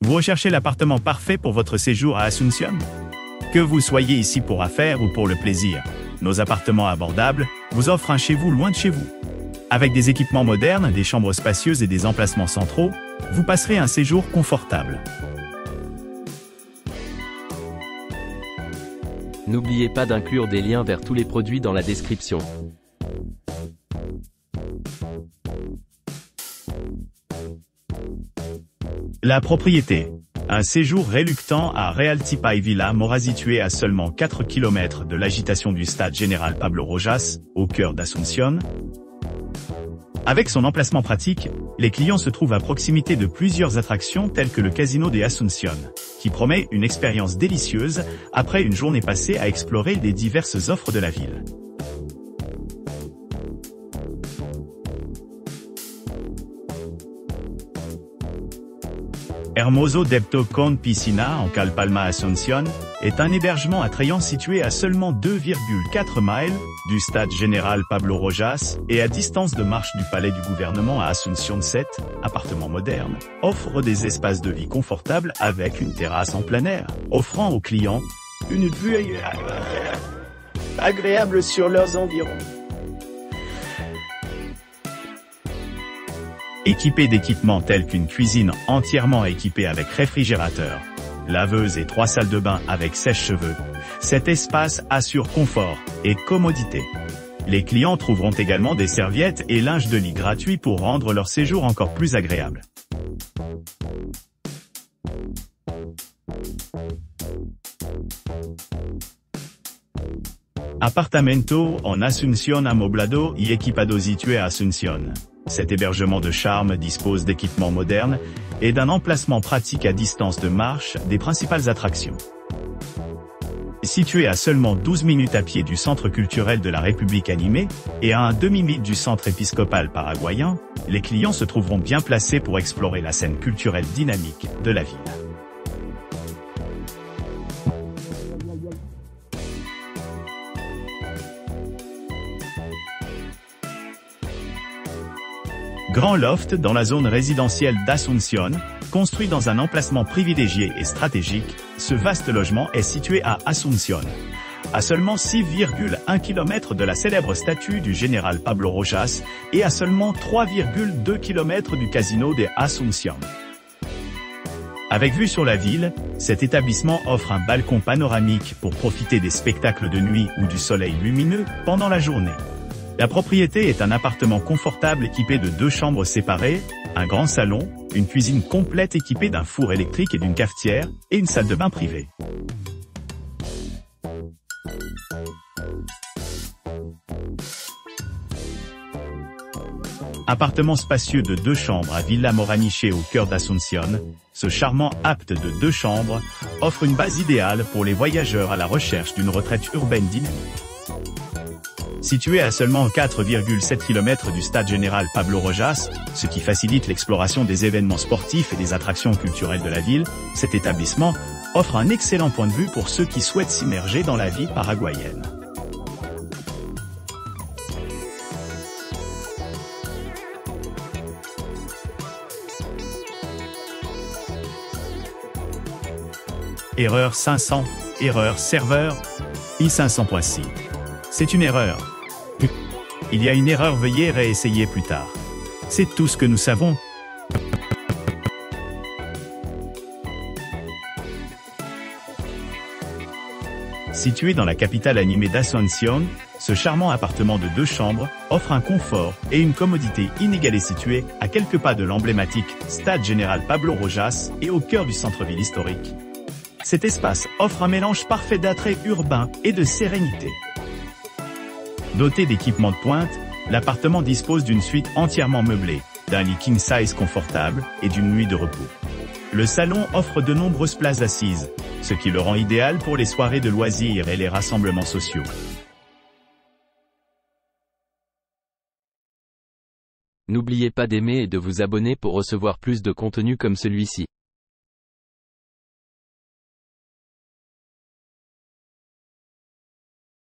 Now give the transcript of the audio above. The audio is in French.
Vous recherchez l'appartement parfait pour votre séjour à Asunción? Que vous soyez ici pour affaires ou pour le plaisir, nos appartements abordables vous offrent un chez vous loin de chez vous. Avec des équipements modernes, des chambres spacieuses et des emplacements centraux, vous passerez un séjour confortable. N'oubliez pas d'inclure des liens vers tous les produits dans la description. La propriété. Un séjour reluctant à Realtipay Villa Mora situé à seulement 4 km de l'agitation du stade général Pablo Rojas, au cœur d'Asunción. Avec son emplacement pratique, les clients se trouvent à proximité de plusieurs attractions telles que le Casino de Asunción, qui promet une expérience délicieuse après une journée passée à explorer les diverses offres de la ville. Hermoso Depto con Piscina en Calpalma Asunción est un hébergement attrayant situé à seulement 2,4 miles du stade général Pablo Rojas et à distance de marche du palais du gouvernement à Asunción. Cet appartement moderne offre des espaces de vie confortables avec une terrasse en plein air, offrant aux clients une vue agréable sur leurs environs. Équipé d'équipements tels qu'une cuisine entièrement équipée avec réfrigérateur, laveuse et 3 salles de bain avec sèche-cheveux, cet espace assure confort et commodité. Les clients trouveront également des serviettes et linge de lit gratuits pour rendre leur séjour encore plus agréable. Apartamento en Asunción amoblado y equipado situé à Asunción. Cet hébergement de charme dispose d'équipements modernes et d'un emplacement pratique à distance de marche des principales attractions. Situé à seulement 12 minutes à pied du centre culturel de la République animée et à un demi-mille du centre épiscopal paraguayen, les clients se trouveront bien placés pour explorer la scène culturelle dynamique de la ville. Grand loft dans la zone résidentielle d'Asunción, construit dans un emplacement privilégié et stratégique, ce vaste logement est situé à Asunción, à seulement 6,1 km de la célèbre statue du général Pablo Rojas et à seulement 3,2 km du Casino de Asunción. Avec vue sur la ville, cet établissement offre un balcon panoramique pour profiter des spectacles de nuit ou du soleil lumineux pendant la journée. La propriété est un appartement confortable équipé de 2 chambres séparées, un grand salon, une cuisine complète équipée d'un four électrique et d'une cafetière, et une salle de bain privée. Appartement spacieux de 2 chambres à Villa Moraniche au cœur d'Asunción, ce charmant apte de 2 chambres offre une base idéale pour les voyageurs à la recherche d'une retraite urbaine dynamique. Situé à seulement 4,7 km du stade général Pablo Rojas, ce qui facilite l'exploration des événements sportifs et des attractions culturelles de la ville, cet établissement offre un excellent point de vue pour ceux qui souhaitent s'immerger dans la vie paraguayenne. Erreur 500, erreur serveur, i500.6. C'est une erreur. Il y a une erreur, veuillez réessayer plus tard. C'est tout ce que nous savons. Situé dans la capitale animée d'Asunción, ce charmant appartement de 2 chambres offre un confort et une commodité inégalée situé à quelques pas de l'emblématique Stade Général Pablo Rojas et au cœur du centre-ville historique. Cet espace offre un mélange parfait d'attrait urbain et de sérénité. Doté d'équipements de pointe, l'appartement dispose d'une suite entièrement meublée, d'un lit king size confortable et d'une nuit de repos. Le salon offre de nombreuses places assises, ce qui le rend idéal pour les soirées de loisirs et les rassemblements sociaux. N'oubliez pas d'aimer et de vous abonner pour recevoir plus de contenu comme celui-ci.